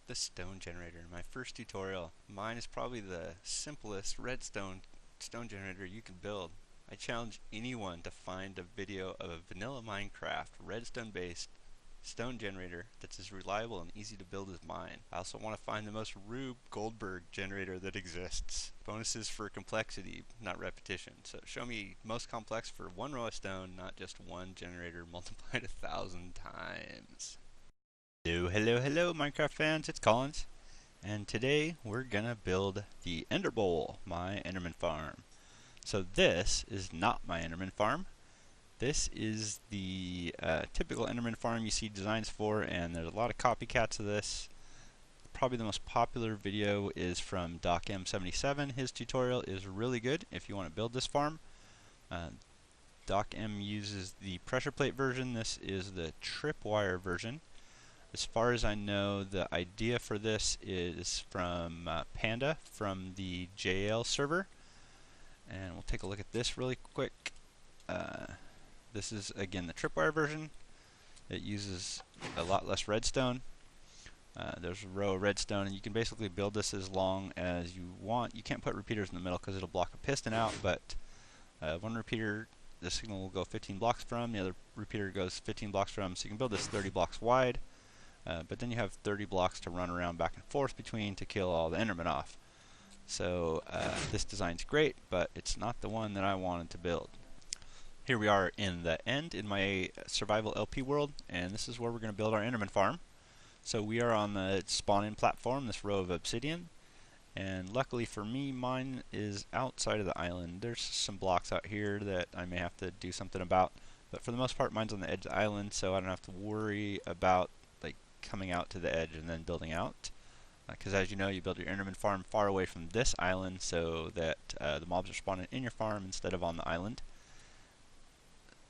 the stone generator. My first tutorial. Mine is probably the simplest redstone stone generator you can build. I challenge anyone to find a video of a vanilla Minecraft redstone based stone generator that's as reliable and easy to build as mine. I also want to find the most Rube Goldberg generator that exists. Bonuses for complexity, not repetition. So show me most complex for one row of stone, not just one generator multiplied 1,000 times. Hello, Minecraft fans, it's Collins. And today we're gonna build the Enderbowl, my Enderman Farm. So this is not my Enderman Farm. This is the typical Enderman Farm you see designs for, and there's a lot of copycats of this. Probably the most popular video is from DocM77. His tutorial is really good if you want to build this farm. DocM uses the pressure plate version. This is the tripwire version. As far as I know, the idea for this is from Panda from the JL server. And we'll take a look at this really quick. This is, again, the tripwire version. It uses a lot less redstone. There's a row of redstone, and you can basically build this as long as you want. You can't put repeaters in the middle because it'll block a piston out, but one repeater, the signal will go 15 blocks from, the other repeater goes 15 blocks from, so you can build this 30 blocks wide. But then you have 30 blocks to run around back and forth between to kill all the Endermen off. So this design's great, but it's not the one that I wanted to build. Here we are in the end in my survival LP world, and this is where we're going to build our Enderman farm. So we are on the spawn-in platform, this row of obsidian, and luckily for me, mine is outside of the island. There's some blocks out here that I may have to do something about, but for the most part mine's on the edge of the island, so I don't have to worry about coming out to the edge and then building out, because as you know, you build your Enderman farm far away from this island so that the mobs are spawning in your farm instead of on the island.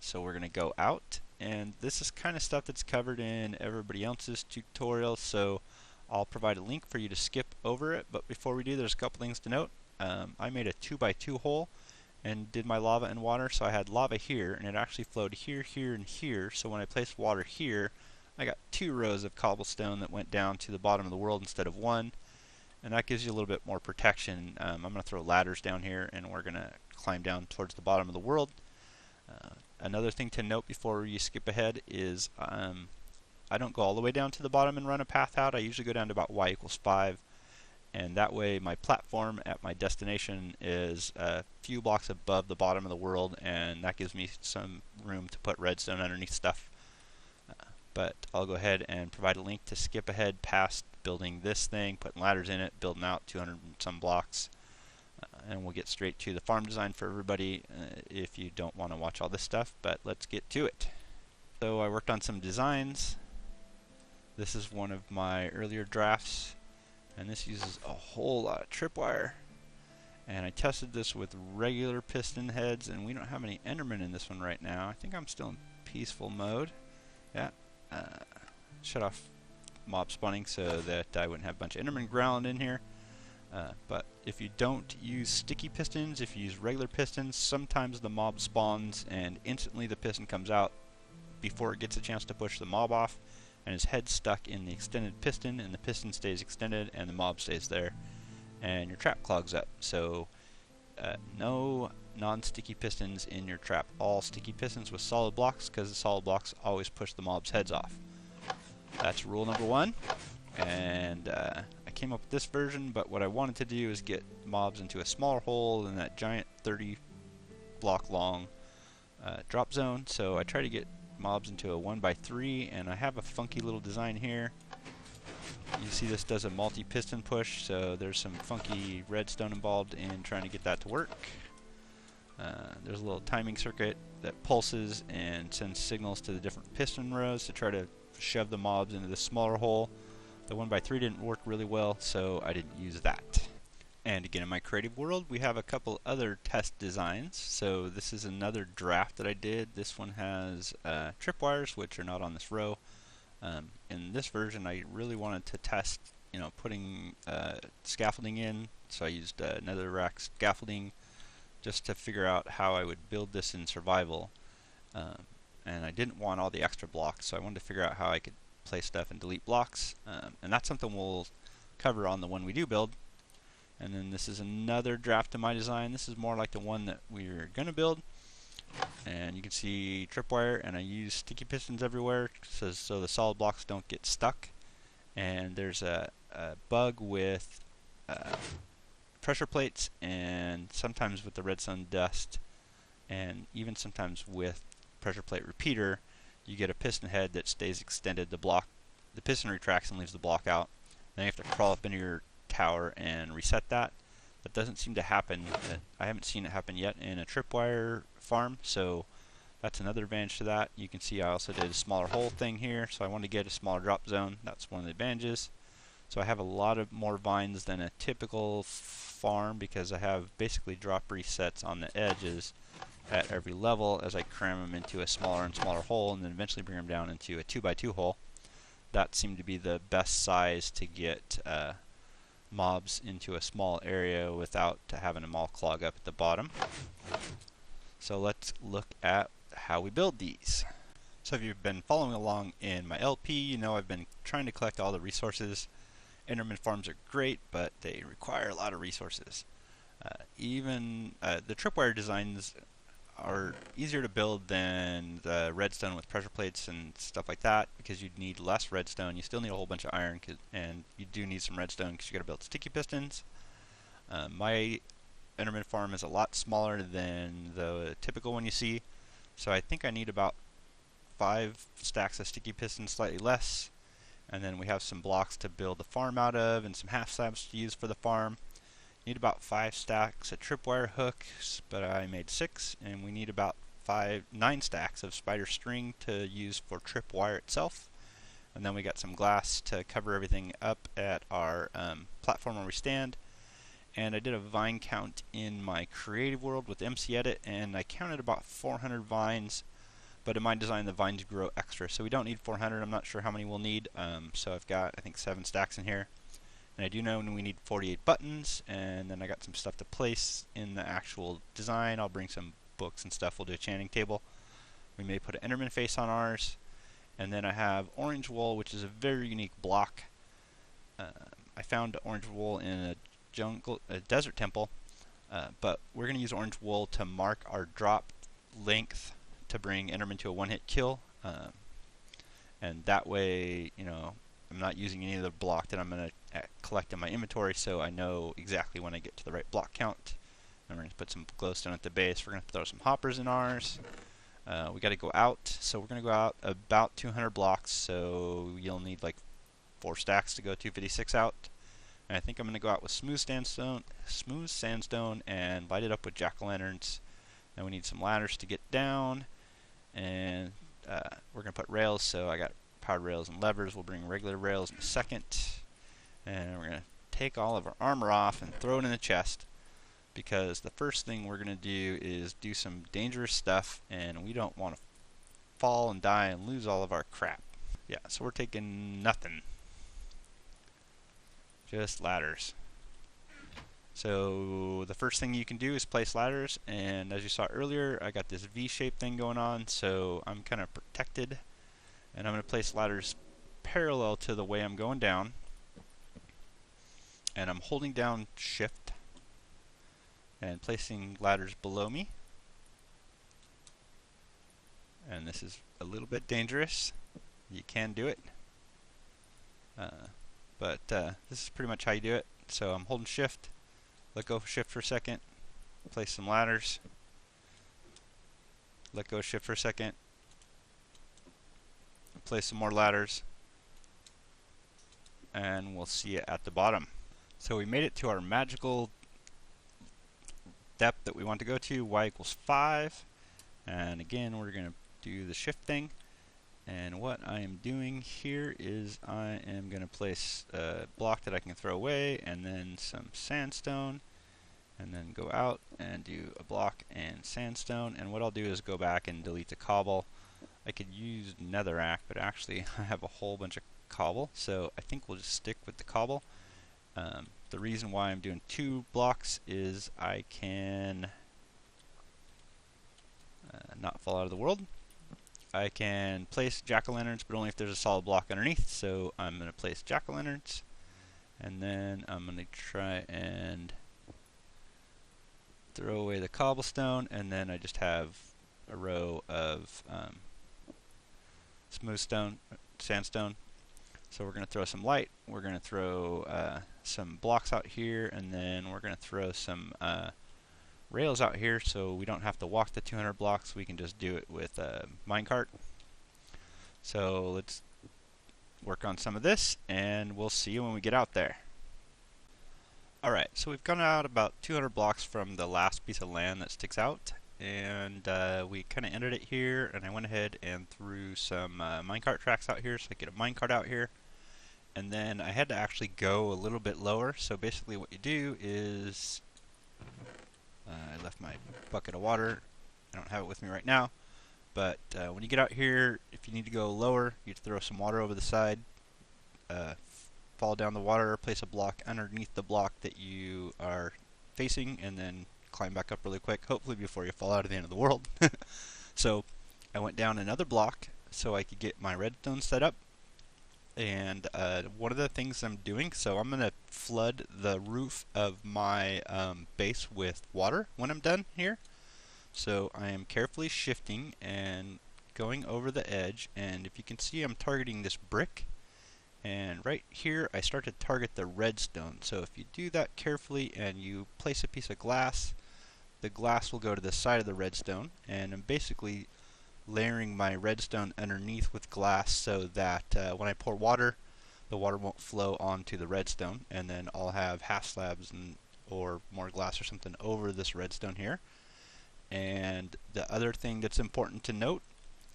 So we're going to go out, and this is kind of stuff that's covered in everybody else's tutorial, so I'll provide a link for you to skip over it. But before we do, there's a couple things to note. I made a 2x2 hole and did my lava and water, so I had lava here, and it actually flowed here, here, and here. So when I placed water here, I got 2 rows of cobblestone that went down to the bottom of the world instead of 1, and that gives you a little bit more protection. I'm going to throw ladders down here, and we're going to climb down towards the bottom of the world. Another thing to note before you skip ahead is I don't go all the way down to the bottom and run a path out. I usually go down to about y = 5, and that way my platform at my destination is a few blocks above the bottom of the world, and that gives me some room to put redstone underneath stuff. But I'll go ahead and provide a link to skip ahead past building this thing, putting ladders in it, building out 200 and some blocks, and we'll get straight to the farm design for everybody if you don't want to watch all this stuff, but let's get to it. So I worked on some designs. This is one of my earlier drafts, and this uses a whole lot of tripwire. And I tested this with regular piston heads, and we don't have any Endermen in this one right now. I think I'm still in peaceful mode. Yeah. Shut off mob spawning so that I wouldn't have a bunch of Endermen growling in here. But if you don't use sticky pistons, if you use regular pistons, sometimes the mob spawns and instantly the piston comes out before it gets a chance to push the mob off, and his head's stuck in the extended piston, and the piston stays extended and the mob stays there, and your trap clogs up. So no non-sticky pistons in your trap. All sticky pistons with solid blocks, because the solid blocks always push the mob's heads off. That's rule number 1. And I came up with this version, but what I wanted to do is get mobs into a smaller hole in that giant 30 block long drop zone. So I try to get mobs into a 1x3, and I have a funky little design here. You see this does a multi-piston push, so there's some funky redstone involved in trying to get that to work. There's a little timing circuit that pulses and sends signals to the different piston rows to try to shove the mobs into the smaller hole. The 1x3 didn't work really well, so I didn't use that. And again, in my creative world, we have a couple other test designs. So this is another draft that I did. This one has tripwires, which are not on this row. In this version, I really wanted to test, putting scaffolding in. So I used netherrack scaffolding just to figure out how I would build this in survival. And I didn't want all the extra blocks, so I wanted to figure out how I could place stuff and delete blocks, and that's something we'll cover on the one we do build. And then this is another draft of my design. This is more like the one that we're going to build. And you can see tripwire, and I use sticky pistons everywhere so the solid blocks don't get stuck. And there's a bug with pressure plates, and sometimes with the redstone dust, and even sometimes with pressure plate repeater, you get a piston head that stays extended. The piston retracts and leaves the block out. Then you have to crawl up into your tower and reset that. That doesn't seem to happen. I haven't seen it happen yet in a tripwire farm, so that's another advantage to that. You can see I also did a smaller hole thing here, so I wanted to get a smaller drop zone. That's one of the advantages. So I have a lot of more vines than a typical farm because I have basically drop resets on the edges at every level as I cram them into a smaller and smaller hole, and then eventually bring them down into a 2x2 hole. That seemed to be the best size to get mobs into a small area without having them all clog up at the bottom. So let's look at how we build these. So if you've been following along in my LP, you know I've been trying to collect all the resources. Enderman farms are great, but they require a lot of resources. Even the tripwire designs are easier to build than the redstone with pressure plates and stuff like that, because you'd need less redstone. You still need a whole bunch of iron, and you do need some redstone because you got to build sticky pistons. My Enderman farm is a lot smaller than the typical one you see, so I think I need about 5 stacks of sticky pistons, slightly less, and then we have some blocks to build the farm out of and some half slabs to use for the farm. Need about 5 stacks of tripwire hooks, but I made 6, and we need about 9 stacks of spider string to use for tripwire itself. And then we got some glass to cover everything up at our platform where we stand. And I did a vine count in my creative world with MC Edit, and I counted about 400 vines, but in my design the vines grow extra, so we don't need 400. I'm not sure how many we'll need, so I've got I think 7 stacks in here. And I do know we need 48 buttons, and then I got some stuff to place in the actual design. I'll bring some books and stuff. We'll do a chanting table. We may put an Enderman face on ours. And then I have orange wool, which is a very unique block. I found orange wool in a desert temple, but we're going to use orange wool to mark our drop length to bring Enderman to a one-hit kill. And that way, you know, I'm not using any of the block that I'm going to collect in my inventory, so I know exactly when I get to the right block count. And we're going to put some glowstone at the base. We're going to throw some hoppers in ours. We got to go out, so we're going to go out about 200 blocks, so you'll need like 4 stacks to go 256 out. And I think I'm going to go out with smooth sandstone and light it up with jack-o'-lanterns. Then we need some ladders to get down, and we're going to put rails, so I got powered rails and levers. We'll bring regular rails in a second, and we're going to take all of our armor off and throw it in the chest, because the first thing we're going to do is do some dangerous stuff, and we don't want to fall and die and lose all of our crap. Yeah, so we're taking nothing, just ladders. So the first thing you can do is place ladders, and as you saw earlier, I got this V-shaped thing going on, so I'm kind of protected. And I'm going to place ladders parallel to the way I'm going down. And I'm holding down Shift and placing ladders below me. And this is a little bit dangerous. You can do it. But this is pretty much how you do it. So I'm holding Shift, let go of Shift for a second, place some ladders, let go of Shift for a second, place some more ladders, and we'll see it at the bottom. So we made it to our magical depth that we want to go to, y equals 5, and again we're going to do the shift thing, and what I am doing here is I am going to place a block that I can throw away, and then some sandstone, and then go out and do a block and sandstone, and what I'll do is go back and delete the cobble. I could use netherrack, but actually I have a whole bunch of cobble, so I think we'll just stick with the cobble. The reason why I'm doing 2 blocks is I can not fall out of the world. I can place jack-o'-lanterns, but only if there's a solid block underneath, so I'm going to place jack-o'-lanterns, and then I'm going to try and throw away the cobblestone, and then I just have a row of smooth stone, sandstone. So we're going to throw some light, we're going to throw some blocks out here, and then we're going to throw some rails out here so we don't have to walk the 200 blocks, we can just do it with a minecart. So let's work on some of this, and we'll see you when we get out there. Alright, so we've gone out about 200 blocks from the last piece of land that sticks out, and we kind of ended it here, and I went ahead and threw some minecart tracks out here so I could get a minecart out here. And then I had to actually go a little bit lower, so basically what you do is I left my bucket of water. I don't have it with me right now, but when you get out here, if you need to go lower, you throw some water over the side, fall down the water, place a block underneath the block that you are facing, and then climb back up really quick, hopefully before you fall out at the end of the world. So I went down another block so I could get my redstone set up. And one of the things I'm doing, so I'm going to flood the roof of my base with water when I'm done here. So I am carefully shifting and going over the edge, and if you can see, I'm targeting this brick. And right here I start to target the redstone. So if you do that carefully and you place a piece of glass, the glass will go to the side of the redstone, and I'm basically layering my redstone underneath with glass so that when I pour water, the water won't flow onto the redstone, and then I'll have half slabs or more glass or something over this redstone here. And the other thing that's important to note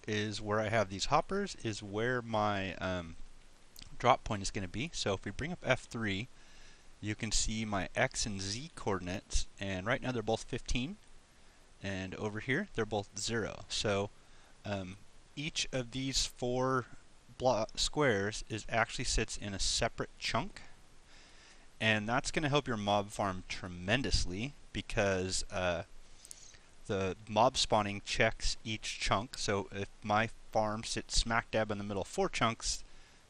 is where I have these hoppers is where my drop point is going to be. So if we bring up F3, you can see my X and Z coordinates, and right now they're both 15, and over here they're both 0. So each of these 4 squares actually sits in a separate chunk, and that's going to help your mob farm tremendously because the mob spawning checks each chunk. So if my farm sits smack dab in the middle of 4 chunks,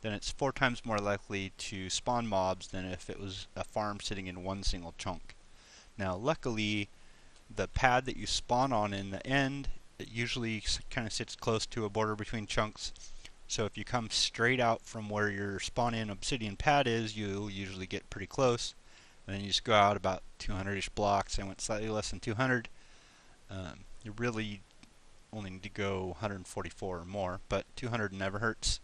then it's 4 times more likely to spawn mobs than if it was a farm sitting in one single chunk. Now luckily, the pad that you spawn on in the end, it usually kind of sits close to a border between chunks. So if you come straight out from where your spawn-in obsidian pad is, you'll usually get pretty close. And then you just go out about 200-ish blocks. I went slightly less than 200. You really only need to go 144 or more, but 200 never hurts.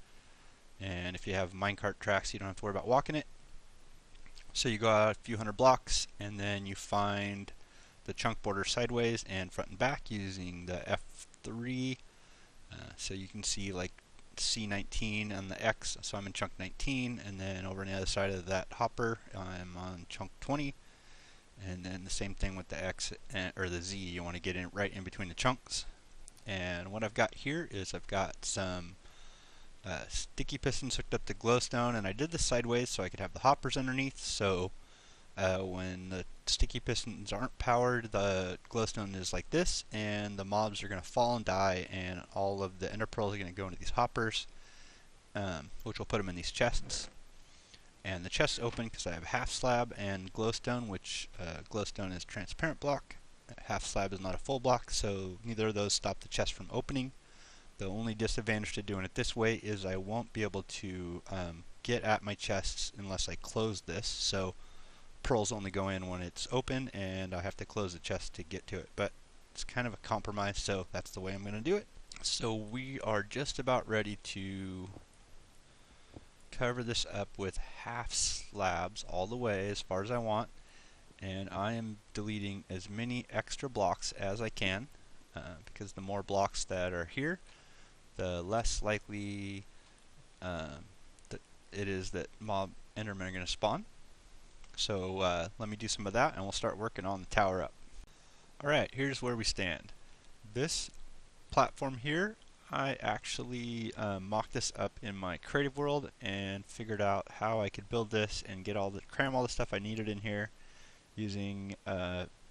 And if you have minecart tracks, you don't have to worry about walking it. So you go out a few hundred blocks, and then you find the chunk border sideways and front and back using the F3. So you can see like C19 on the X, so I'm in chunk 19, and then over on the other side of that hopper I'm on chunk 20, and then the same thing with the X or the Z. You want to get in right in between the chunks. And what I've got here is I've got some sticky pistons hooked up to glowstone, and I did this sideways so I could have the hoppers underneath, so when the sticky pistons aren't powered, the glowstone is like this, and the mobs are going to fall and die, and all of the ender pearls are going to go into these hoppers, which will put them in these chests. And the chests open because I have half slab and glowstone, which glowstone is transparent block. Half slab is not a full block, so neither of those stop the chest from opening. The only disadvantage to doing it this way is I won't be able to get at my chests unless I close this. So pearls only go in when it's open, and I have to close the chest to get to it. But it's kind of a compromise, so that's the way I'm going to do it. So we are just about ready to cover this up with half slabs all the way as far as I want, and I am deleting as many extra blocks as I can because the more blocks that are here, the less likely that it is that mob endermen are going to spawn. So let me do some of that and we'll start working on the tower up. Alright, here's where we stand. This platform here, I actually mocked this up in my creative world and figured out how I could build this and get cram all the stuff I needed in here using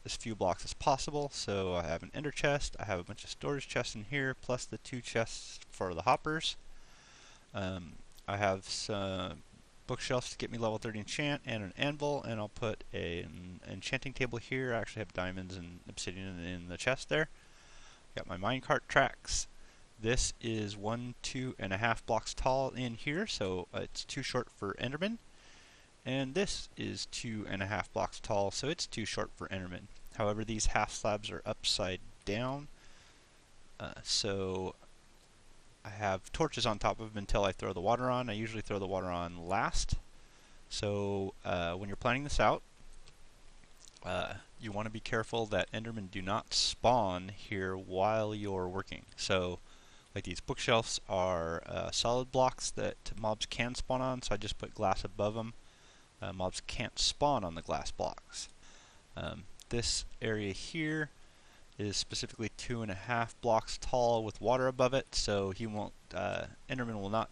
as few blocks as possible. So I have an ender chest, I have a bunch of storage chests in here, plus the 2 chests for the hoppers. I have some bookshelves to get me level 30 enchant and an anvil, and I'll put an enchanting table here. I actually have diamonds and obsidian in the chest there. Got my minecart tracks. This is 2.5 blocks tall in here, so it's too short for Enderman. And this is 2.5 blocks tall, so it's too short for Enderman. However, these half slabs are upside down, so I have torches on top of them until I throw the water on. I usually throw the water on last. So when you're planning this out, you want to be careful that Endermen do not spawn here while you're working. So like these bookshelves are solid blocks that mobs can spawn on, so I just put glass above them. Mobs can't spawn on the glass blocks. This area here is specifically 2.5 blocks tall with water above it, so he won't, Enderman will not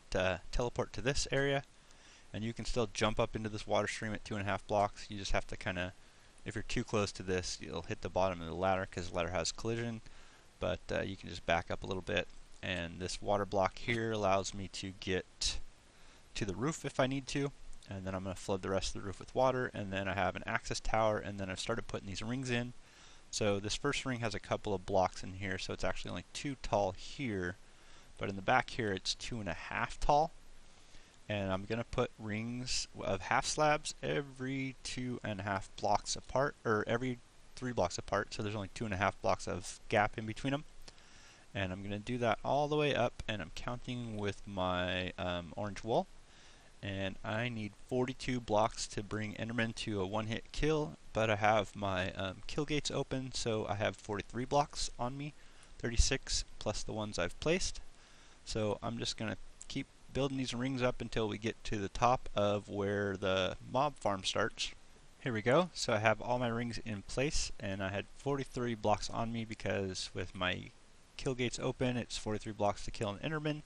teleport to this area, and you can still jump up into this water stream at 2.5 blocks. You just have to kind of, if you're too close to this, you'll hit the bottom of the ladder because the ladder has collision, but you can just back up a little bit, and this water block here allows me to get to the roof if I need to, and then I'm going to flood the rest of the roof with water, and then I have an access tower, and then I've started putting these rings in. So this first ring has a couple of blocks in here, so it's actually only 2 tall here, but in the back here it's 2.5 tall. And I'm going to put rings of half slabs every 2.5 blocks apart, or every 3 blocks apart, so there's only 2.5 blocks of gap in between them. And I'm going to do that all the way up, and I'm counting with my orange wool. And I need 42 blocks to bring Enderman to a one-hit kill, but I have my kill gates open, so I have 43 blocks on me, 36 plus the ones I've placed. So I'm just going to keep building these rings up until we get to the top of where the mob farm starts. Here we go. So I have all my rings in place, and I had 43 blocks on me because with my kill gates open, it's 43 blocks to kill an Enderman.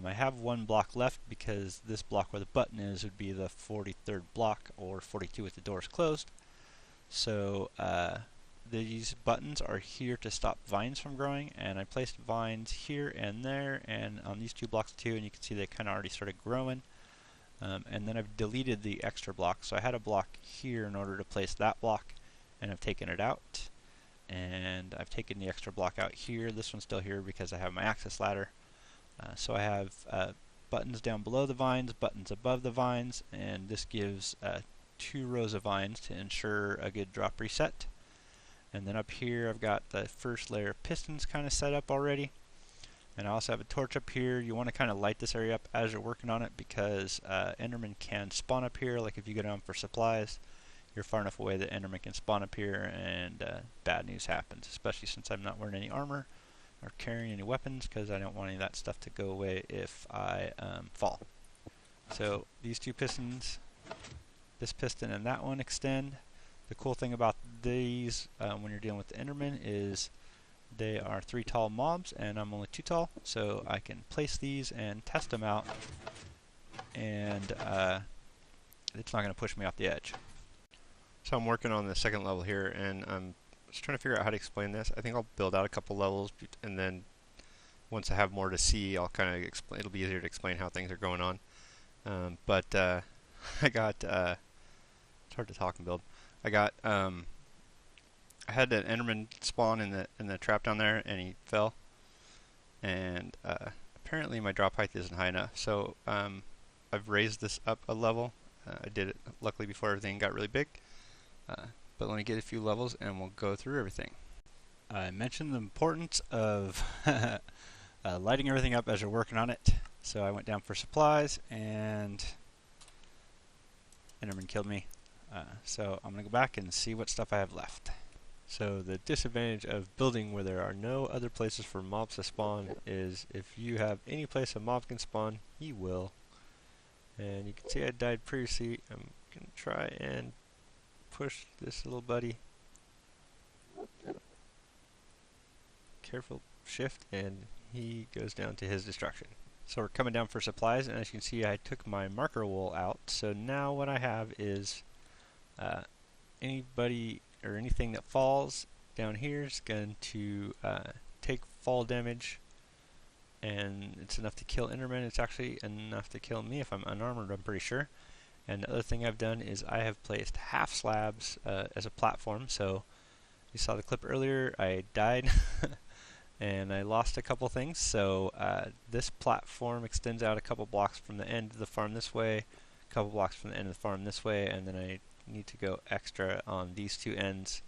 I have 1 block left because this block where the button is would be the 43rd block, or 42 if the door is closed. So these buttons are here to stop vines from growing, and I placed vines here and there and on these 2 blocks too, and you can see they kind of already started growing. And then I've deleted the extra block, so I had a block here in order to place that block, and I've taken it out. And I've taken the extra block out here. This one's still here because I have my access ladder. So I have buttons down below the vines, buttons above the vines, and this gives 2 rows of vines to ensure a good drop reset. And then up here I've got the first layer of pistons kind of set up already. And I also have a torch up here. You want to kind of light this area up as you're working on it because Endermen can spawn up here. Like if you go down for supplies, you're far enough away that Endermen can spawn up here, and bad news happens, especially since I'm not wearing any armor or carrying any weapons, because I don't want any of that stuff to go away if I fall. So these 2 pistons, this piston and that one, extend. The cool thing about these when you're dealing with the Endermen is they are 3 tall mobs and I'm only 2 tall, so I can place these and test them out, and it's not going to push me off the edge. So I'm working on the 2nd level here, and I'm just trying to figure out how to explain this. I think I'll build out a couple levels, and then once I have more to see, I'll kind of explain. It'll be easier to explain how things are going on. But I got it's hard to talk and build. I got I had an Enderman spawn in the trap down there, and he fell. And apparently my drop height isn't high enough, so I've raised this up a level. I did it luckily before everything got really big. But let me get a few levels and we'll go through everything. I mentioned the importance of lighting everything up as you're working on it. So I went down for supplies and Enderman killed me. So I'm going to go back and see what stuff I have left. So the disadvantage of building where there are no other places for mobs to spawn is if you have any place a mob can spawn, he will. And you can see I died previously. I'm going to try and push this little buddy. Careful shift, and he goes down to his destruction. So we're coming down for supplies, and as you can see I took my marker wool out, so now what I have is anybody or anything that falls down here is going to take fall damage, and it's enough to kill Enderman. It's actually enough to kill me if I'm unarmored, I'm pretty sure. And the other thing I've done is I have placed half slabs as a platform. So you saw the clip earlier, I died and I lost a couple things. So this platform extends out a couple blocks from the end of the farm this way, a couple blocks from the end of the farm this way, and then I need to go extra on these two ends.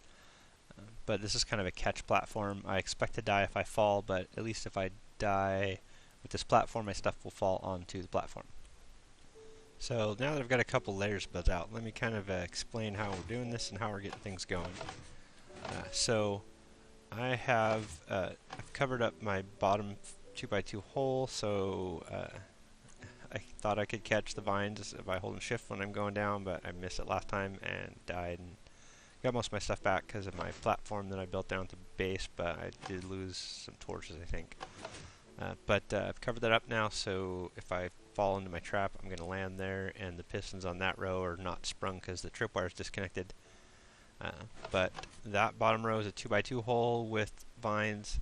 But this is kind of a catch platform. I expect to die if I fall, but at least if I die with this platform, my stuff will fall onto the platform. So now that I've got a couple layers built out, let me kind of explain how we're doing this and how we're getting things going. So I have I've covered up my bottom 2x2 hole, so I thought I could catch the vines by holding shift when I'm going down, but I missed it last time and died and got most of my stuff back because of my platform that I built down to base, but I did lose some torches, I think. But I've covered that up now, so if I fall into my trap, I'm going to land there, and the pistons on that row are not sprung because the tripwire is disconnected. But that bottom row is a 2x2 hole with vines.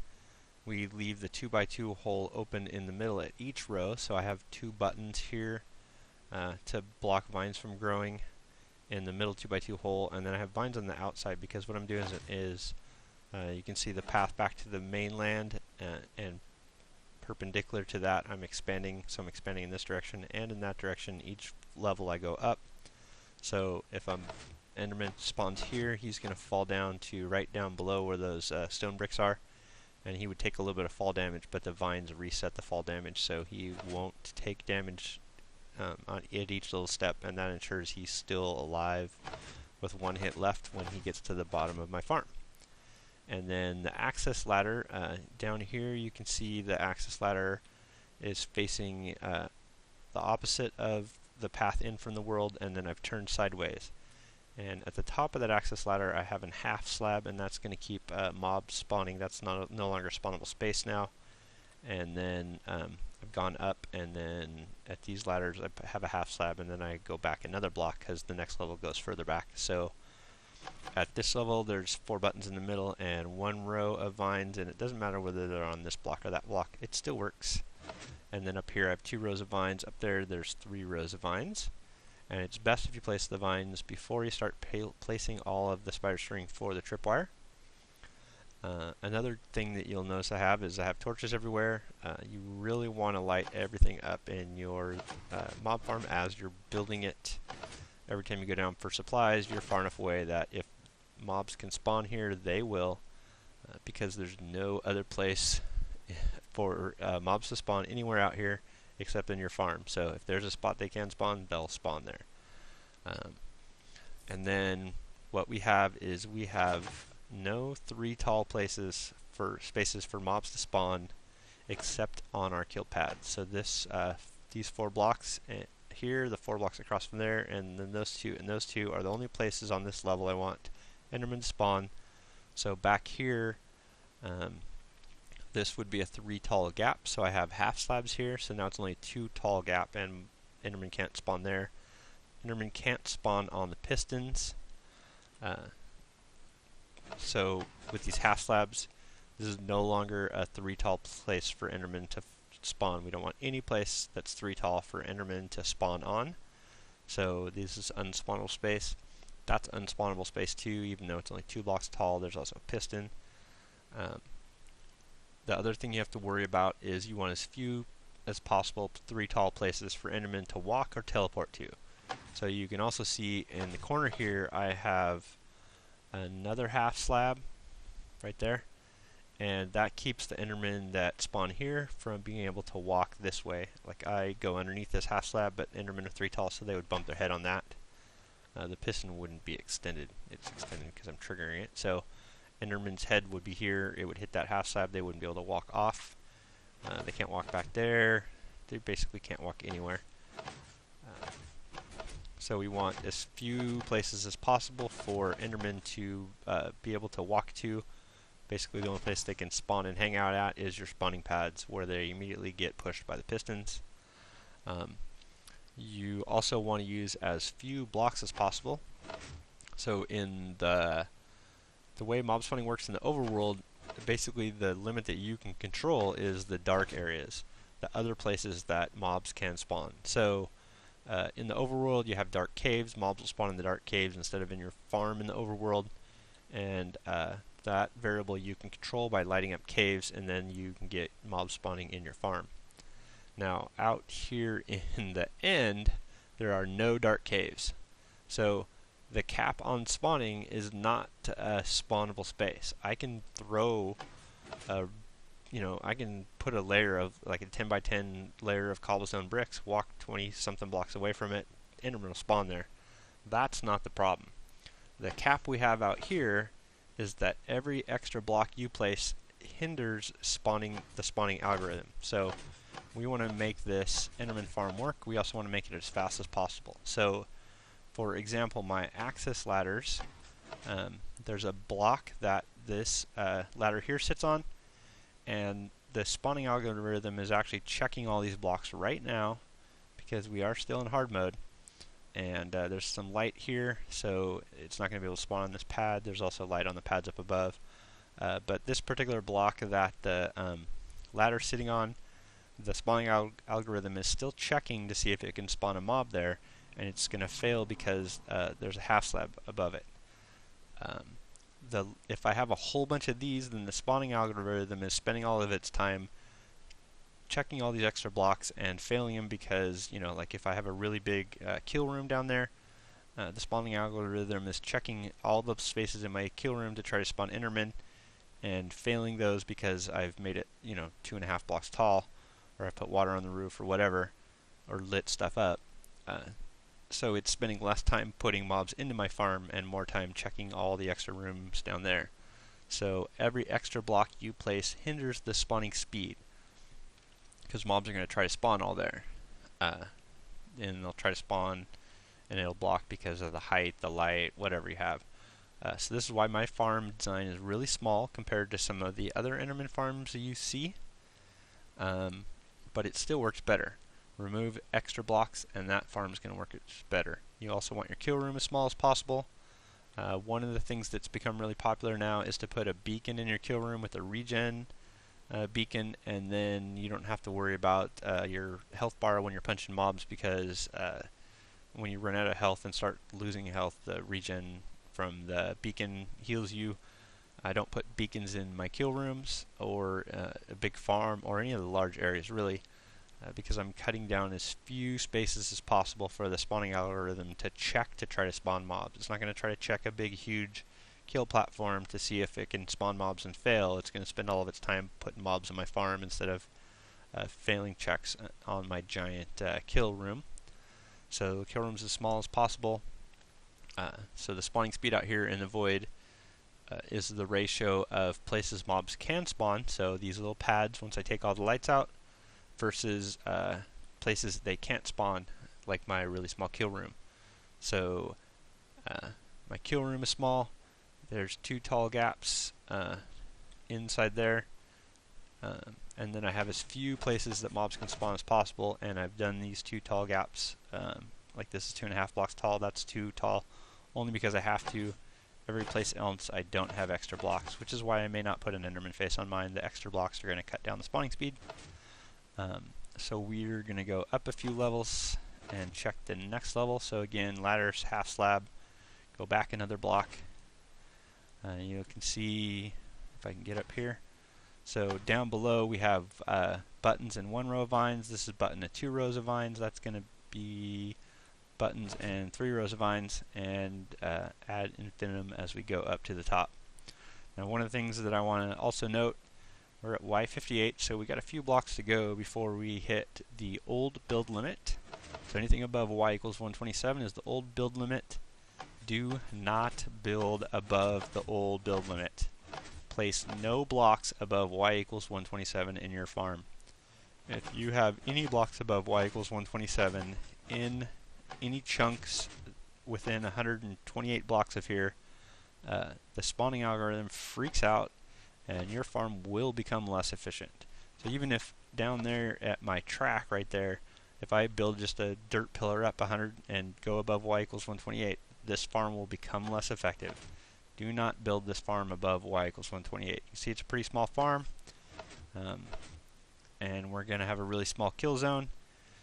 We leave the 2x2 hole open in the middle at each row, so I have two buttons here to block vines from growing in the middle 2x2 hole, and then I have vines on the outside because what I'm doing is you can see the path back to the mainland, and perpendicular to that I'm expanding, so I'm expanding in this direction and in that direction. Each level I go up, so if Enderman spawns here, he's going to fall down to right down below where those stone bricks are, and he would take a little bit of fall damage, but the vines reset the fall damage, so he won't take damage at each little step, and that ensures he's still alive with one hit left when he gets to the bottom of my farm. And then the access ladder, down here you can see the access ladder is facing the opposite of the path in from the world, and then I've turned sideways. And at the top of that access ladder I have a half slab, and that's going to keep mobs spawning. That's no longer spawnable space now. And then I've gone up, and then at these ladders I have a half slab, and then I go back another block because the next level goes further back. So at this level there's 4 buttons in the middle and 1 row of vines, and it doesn't matter whether they're on this block or that block, it still works. And then up here I have 2 rows of vines, up there there's 3 rows of vines, and it's best if you place the vines before you start placing all of the spider string for the tripwire. Another thing that you'll notice I have torches everywhere. You really want to light everything up in your mob farm as you're building it. Every time you go down for supplies, you're far enough away that if mobs can spawn here, they will, because there's no other place for mobs to spawn anywhere out here except in your farm. So if there's a spot they can spawn, they'll spawn there. And then what we have is we have no 3 tall spaces for mobs to spawn except on our kill pad. So this these 4 blocks here, the 4 blocks across from there, and then those 2 and those 2 are the only places on this level I want Endermen to spawn. So back here, this would be a 3 tall gap, so I have half slabs here, so now it's only 2 tall gap, and Endermen can't spawn there. Endermen can't spawn on the pistons. So with these half slabs, this is no longer a 3 tall place for Endermen to spawn. We don't want any place that's 3 tall for Endermen to spawn on. So this is unspawnable space. That's unspawnable space too, even though it's only 2 blocks tall. There's also a piston. The other thing you have to worry about is you want as few as possible 3 tall places for Endermen to walk or teleport to. So you can also see in the corner here I have another half slab right there, and that keeps the Endermen that spawn here from being able to walk this way. Like I go underneath this half slab, but Endermen are 3 tall, so they would bump their head on that. The piston wouldn't be extended. It's extended because I'm triggering it. So Enderman's head would be here. It would hit that half slab. They wouldn't be able to walk off. They can't walk back there. They basically can't walk anywhere. So we want as few places as possible for Endermen to be able to walk to. Basically the only place they can spawn and hang out at is your spawning pads, where they immediately get pushed by the pistons. You also want to use as few blocks as possible. So in the the way mob spawning works in the overworld, basically the limit that you can control is the dark areas, the other places that mobs can spawn. So in the overworld you have dark caves, mobs will spawn in the dark caves instead of in your farm in the overworld, and that variable you can control by lighting up caves, and then you can get mobs spawning in your farm. Now out here in the end there are no dark caves, so the cap on spawning is not a spawnable space. I can throw I can put a layer of, like a 10 by 10 layer of cobblestone bricks, walk 20 something blocks away from it, Enderman will spawn there. That's not the problem. The cap we have out here is that every extra block you place hinders the spawning algorithm. So we want to make this Enderman Farm work. We also want to make it as fast as possible. So for example, my access ladders, there's a block that this ladder here sits on, and the spawning algorithm is actually checking all these blocks right now because we are still in hard mode. And there's some light here, so it's not going to be able to spawn on this pad. There's also light on the pads up above. But this particular block that the ladder's sitting on, the spawning algorithm is still checking to see if it can spawn a mob there, and it's going to fail because there's a half slab above it. If I have a whole bunch of these, then the spawning algorithm is spending all of its time checking all these extra blocks and failing them because, like if I have a really big kill room down there, the spawning algorithm is checking all the spaces in my kill room to try to spawn Endermen and failing those because I've made it, 2.5 blocks tall, or I put water on the roof or whatever, or lit stuff up. So it's spending less time putting mobs into my farm and more time checking all the extra rooms down there. So every extra block you place hinders the spawning speed, because mobs are going to try to spawn all there. And they'll try to spawn and it'll block because of the height, the light, whatever you have. So this is why my farm design is really small compared to some of the other Enderman farms that you see. But it still works better. Remove extra blocks and that farm is going to work better. You also want your kill room as small as possible. One of the things that's become really popular now is to put a beacon in your kill room with a regen beacon, and then you don't have to worry about your health bar when you're punching mobs, because when you run out of health and start losing health, the regen from the beacon heals you. I don't put beacons in my kill rooms or a big farm or any of the large areas really, because I'm cutting down as few spaces as possible for the spawning algorithm to check to try to spawn mobs. It's not going to try to check a big huge kill platform to see if it can spawn mobs and fail. It's going to spend all of its time putting mobs in my farm instead of failing checks on my giant kill room. So the kill room's as small as possible. So the spawning speed out here in the void is the ratio of places mobs can spawn, so these little pads once I take all the lights out, versus places they can't spawn, like my really small kill room. So my kill room is small. There's 2 tall gaps inside there, and then I have as few places that mobs can spawn as possible, and I've done these 2 tall gaps. Like this is 2.5 blocks tall, that's 2 tall, only because I have to. Every place else I don't have extra blocks, which is why I may not put an Enderman face on mine. The extra blocks are going to cut down the spawning speed. So we're going to go up a few levels and check the next level. So again, ladders, half slab, go back another block. You can see, if I can get up here, so down below we have buttons and 1 row of vines. This is button and 2 rows of vines. That's going to be buttons and 3 rows of vines, and ad infinitum as we go up to the top. Now one of the things that I want to also note, we're at Y58, so we got a few blocks to go before we hit the old build limit. So anything above Y equals 127 is the old build limit. Do not build above the old build limit. Place no blocks above Y equals 127 in your farm. If you have any blocks above Y equals 127 in any chunks within 128 blocks of here, the spawning algorithm freaks out and your farm will become less efficient. So even if down there at my track right there, if I build just a dirt pillar up 100 and go above Y equals 128, this farm will become less effective. do not build this farm above y equals 128. You can see it's a pretty small farm, and we're going to have a really small kill zone,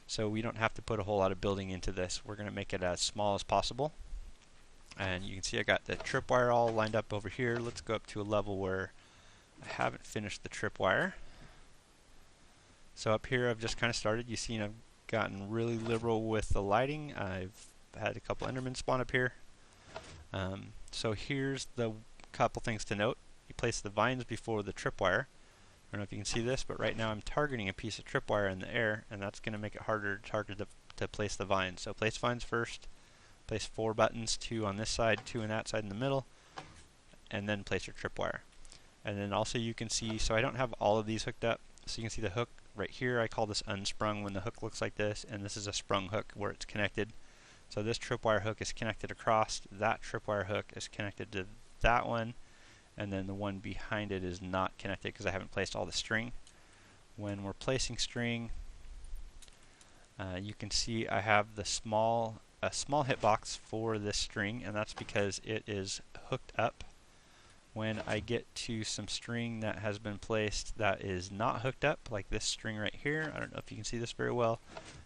so we don't have to put a whole lot of building into this. We're going to make it as small as possible. And you can see I got the tripwire all lined up over here. Let's go up to a level where I haven't finished the tripwire. So up here I've just kind of started. You see I've gotten really liberal with the lighting. I've had a couple Endermen spawn up here. So here's the couple things to note. You place the vines before the tripwire. I don't know if you can see this, but right now I'm targeting a piece of tripwire in the air, and that's going to make it harder to place the vines. So place vines first. Place 4 buttons, 2 on this side, 2 on that side in the middle, and then place your tripwire. And then also you can see, so I don't have all of these hooked up, so you can see the hook right here. I call this unsprung when the hook looks like this, and this is a sprung hook where it's connected. So this tripwire hook is connected across, that tripwire hook is connected to that one, and then the one behind it is not connected because I haven't placed all the string. When we're placing string, you can see I have a small hitbox for this string, and that's because it is hooked up. When I get to some string that has been placed that is not hooked up, like this string right here, I don't know if you can see this very well,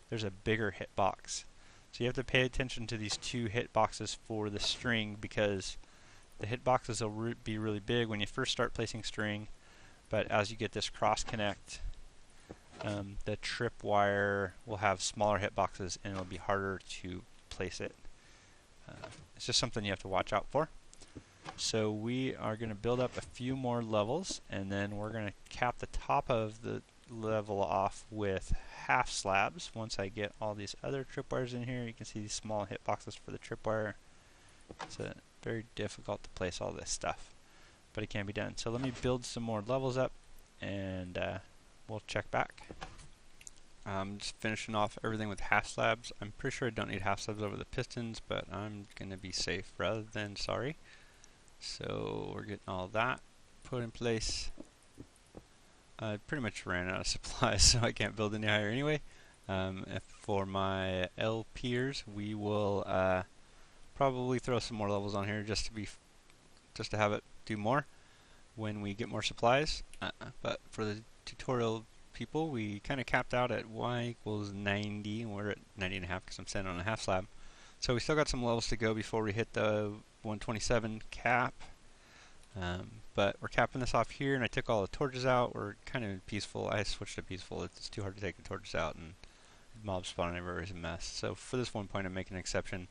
there's a bigger hitbox. So you have to pay attention to these 2 hitboxes for the string, because the hitboxes will be really big when you first start placing string, but as you get this cross connect, the tripwire will have smaller hitboxes and it'll be harder to place it. It's just something you have to watch out for. So we are going to build up a few more levels, and then we're going to cap the top of the level off with half slabs. Once I get all these other tripwires in here, you can see these small hitboxes for the tripwire. It's very difficult to place all this stuff, but it can be done. So let me build some more levels up, and we'll check back. I'm just finishing off everything with half slabs. I'm pretty sure I don't need half slabs over the pistons, but I'm going to be safe rather than sorry. So we're getting all that put in place. I pretty much ran out of supplies, so I can't build any higher anyway. For my LPers, we will probably throw some more levels on here just to have it do more when we get more supplies. But for the tutorial people, we kind of capped out at y equals 90, and we're at 90.5 because I'm standing on a half slab. So we still got some levels to go before we hit the 127 cap. But we're capping this off here, and I took all the torches out. We're kind of peaceful. I switched to peaceful. It's too hard to take the torches out, and mob spawning everywhere is a mess. So for this one point, I'm making an exception.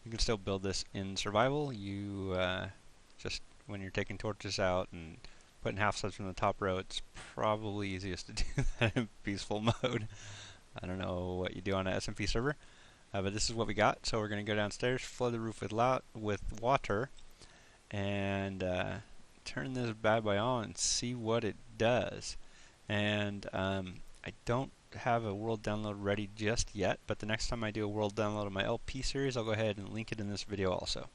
You can still build this in survival. You just when you're taking torches out and putting half slabs from the top row, it's probably easiest to do that in peaceful mode. I don't know what you do on an SMP server, but this is what we got. So we're going to go downstairs, flood the roof with water, and turn this bad boy on and see what it does. And I don't have a world download ready just yet, but the next time I do a world download of my LP series, I'll go ahead and link it in this video also.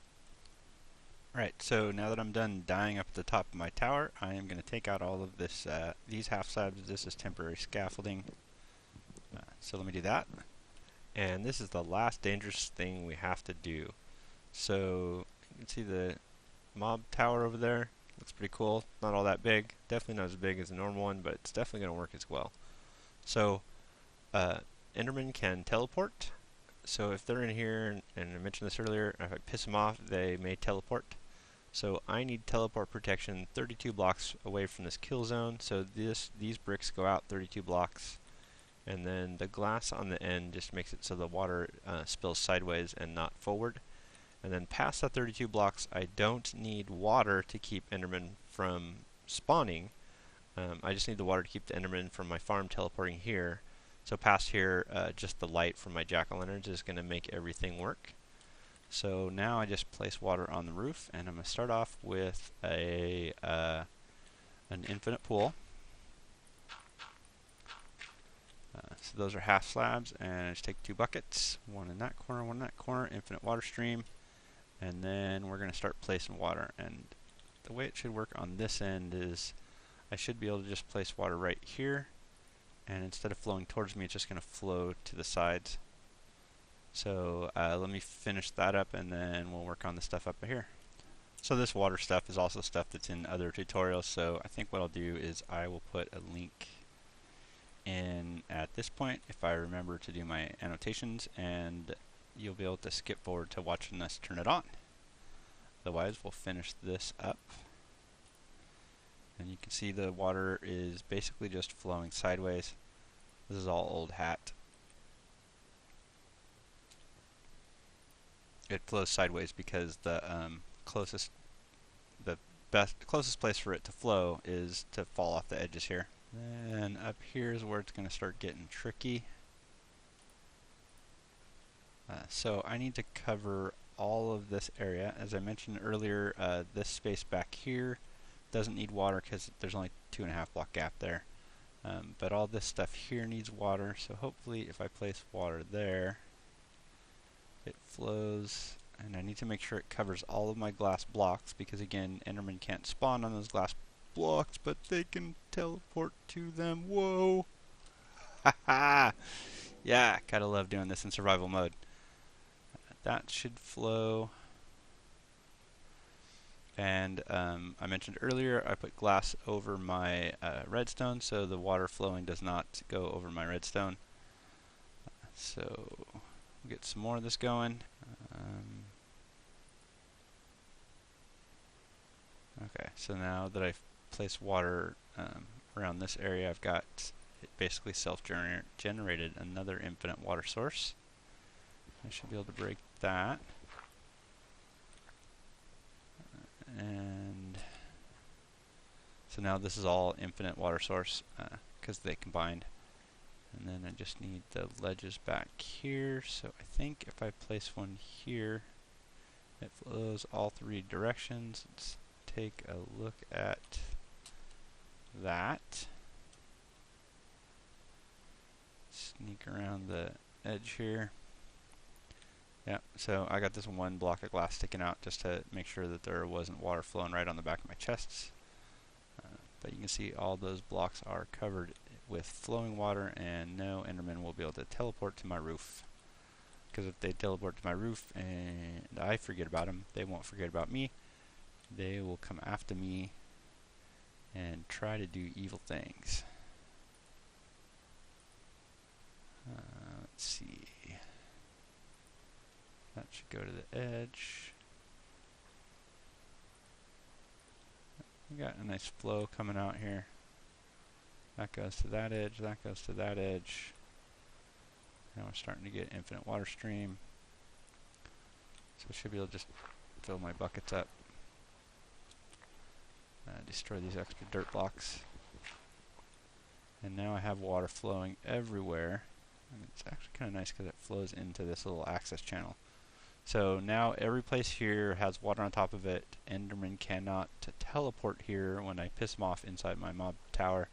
Alright, so now that I'm done dyeing up at the top of my tower, I am going to take out all of this, these half slabs. This is temporary scaffolding. So let me do that. And this is the last dangerous thing we have to do. So you can see the mob tower over there. Looks pretty cool. Not all that big. Definitely not as big as a normal one, but it's definitely going to work as well. So Endermen can teleport. So if they're in here, and I mentioned this earlier, if I piss them off, they may teleport. So I need teleport protection 32 blocks away from this kill zone. So these bricks go out 32 blocks, and then the glass on the end just makes it so the water spills sideways and not forward. And then past that 32 blocks, I don't need water to keep Endermen from spawning. I just need the water to keep the Endermen from my farm teleporting here. So past here, just the light from my jack-o'-lanterns is going to make everything work. So now I just place water on the roof, and I'm going to start off with an infinite pool. So those are half slabs, and I just take 2 buckets, one in that corner, one in that corner, infinite water stream, and then we're going to start placing water. And the way it should work on this end is I should be able to just place water right here, and instead of flowing towards me, it's just going to flow to the sides. So let me finish that up, and then we'll work on the stuff up here. So this water stuff is also stuff that's in other tutorials, so I think what I'll do is I will put a link in at this point if I remember to do my annotations, and you'll be able to skip forward to watching us turn it on. Otherwise, we'll finish this up. And you can see the water is basically just flowing sideways. This is all old hat. It flows sideways because the closest place for it to flow is to fall off the edges here. Then up here is where it's going to start getting tricky. So I need to cover all of this area. As I mentioned earlier, this space back here doesn't need water because there's only 2.5 block gap there. But all this stuff here needs water, so hopefully if I place water there, it flows. And I need to make sure it covers all of my glass blocks because, again, Endermen can't spawn on those glass blocks, but they can teleport to them. Whoa! Haha! Yeah, gotta love doing this in survival mode. That should flow. And I mentioned earlier I put glass over my redstone so the water flowing does not go over my redstone. So we'll get some more of this going. Okay, so now that I've placed water around this area, I've got it basically self-generated another infinite water source. I should be able to break that. And so now this is all infinite water source because they combined. And then I just need the ledges back here. So I think if I place one here, it flows all 3 directions. Let's take a look at that. Sneak around the edge here. Yeah, so I got this one block of glass sticking out just to make sure that there wasn't water flowing right on the back of my chests. But you can see all those blocks are covered with flowing water, and no Enderman will be able to teleport to my roof. Because if they teleport to my roof and I forget about them, they won't forget about me. They will come after me and try to do evil things. Let's see. That should go to the edge. We got a nice flow coming out here. That goes to that edge, that goes to that edge. Now we're starting to get infinite water stream. So I should be able to just fill my buckets up. Destroy these extra dirt blocks. And now I have water flowing everywhere. And it's actually kind of nice because it flows into this little access channel. So now every place here has water on top of it. Enderman cannot teleport here when I piss them off inside my mob tower.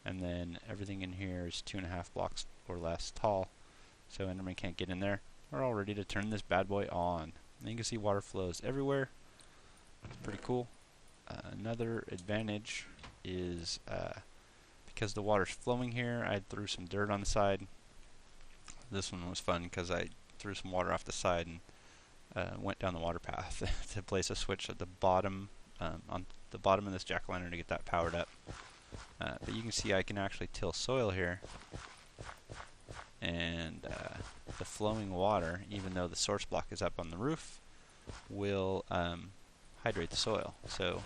And then everything in here is 2.5 blocks or less tall. So Enderman can't get in there. We're all ready to turn this bad boy on. And you can see water flows everywhere. It's pretty cool. Another advantage is because the water's flowing here, I threw some dirt on the side. This one was fun because I threw some water off the side and went down the water path to place a switch at the bottom, on the bottom of this jack-o'-lantern to get that powered up. But you can see I can actually till soil here, and the flowing water, even though the source block is up on the roof, will hydrate the soil. So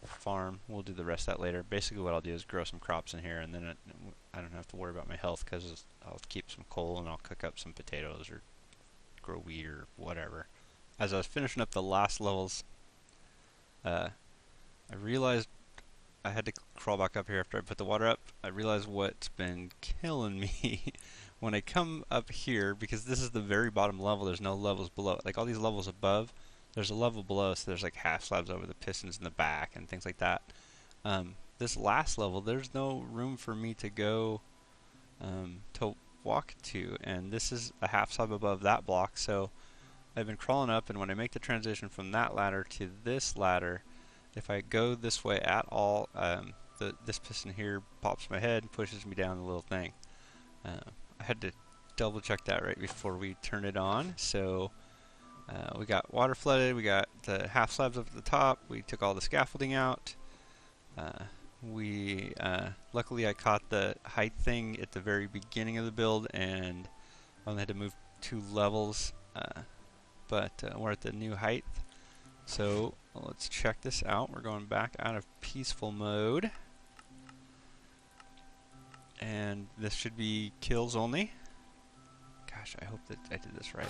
farm, we'll do the rest of that later. Basically what I'll do is grow some crops in here, and then I don't have to worry about my health because I'll keep some coal and I'll cook up some potatoes or grow wheat or whatever. As I was finishing up the last levels, I realized I had to crawl back up here after I put the water up. I realized what's been killing me when I come up here, because this is the very bottom level, there's no levels below. Like all these levels above, there's a level below, so there's like half slabs over the pistons in the back and things like that. This last level, there's no room for me to go to walk to, and this is a half slab above that block, so I've been crawling up, and when I make the transition from that ladder to this ladder, if I go this way at all, this piston here pops my head and pushes me down the little thing. I had to double check that right before we turn it on, so We got water flooded, we got the half slabs up at the top, we took all the scaffolding out. Luckily I caught the height thing at the very beginning of the build and only had to move 2 levels, but we're at the new height. So let's check this out. We're going back out of peaceful mode. And this should be kills only. Gosh, I hope that I did this right.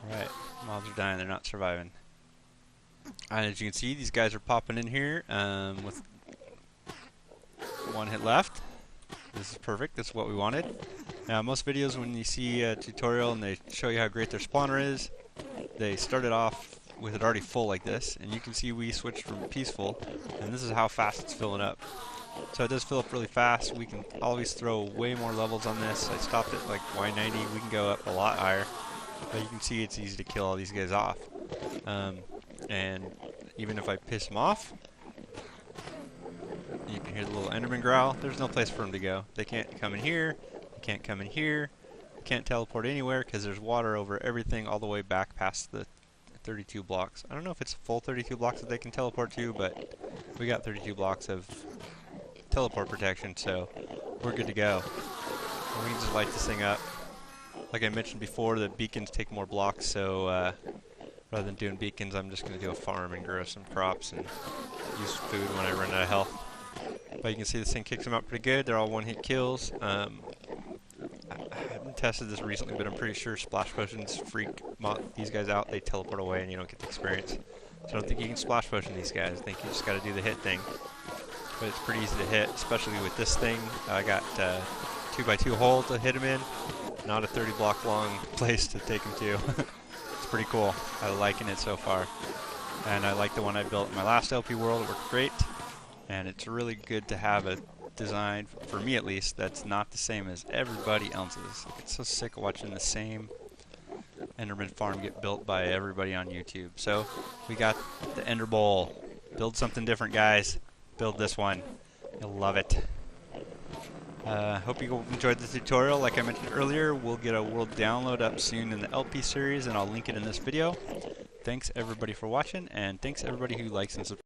Alright, mobs are dying, they're not surviving. As you can see, these guys are popping in here with 1 hit left. This is perfect, that's what we wanted. Now, most videos when you see a tutorial and they show you how great their spawner is, they started off with it already full like this, and you can see we switched from peaceful, and this is how fast it's filling up. So it does fill up really fast. We can always throw way more levels on this. I stopped at like Y90, we can go up a lot higher, but you can see it's easy to kill all these guys off. And even if I piss them off, you can hear the little Enderman growl. There's no place for them to go. They can't come in here, they can't come in here, they can't teleport anywhere because there's water over everything all the way back past the 32 blocks. I don't know if it's full 32 blocks that they can teleport to, but we got 32 blocks of teleport protection, so we're good to go. And we can just light this thing up. Like I mentioned before, the beacons take more blocks, so rather than doing beacons, I'm just going to do a farm and grow some crops and use food when I run out of health. But you can see this thing kicks them out pretty good. They're all 1-hit kills. I haven't tested this recently, but I'm pretty sure splash potions freak these guys out. They teleport away and you don't get the experience. So I don't think you can splash potion these guys. I think you just got to do the hit thing. But it's pretty easy to hit, especially with this thing. I got 2x2 hole to hit them in, not a 30 block long place to take them to. It's pretty cool. I'm liking it so far. And I like the one I built in my last LP world. It worked great. And it's really good to have a design, for me at least, that's not the same as everybody else's. It's so sick of watching the same Enderman Farm get built by everybody on YouTube. So we got the Enderbowl. Build something different, guys. Build this one. You'll love it. Hope you enjoyed the tutorial. Like I mentioned earlier, we'll get a world download up soon in the LP series, and I'll link it in this video. Thanks everybody for watching, and thanks everybody who likes and subscribes.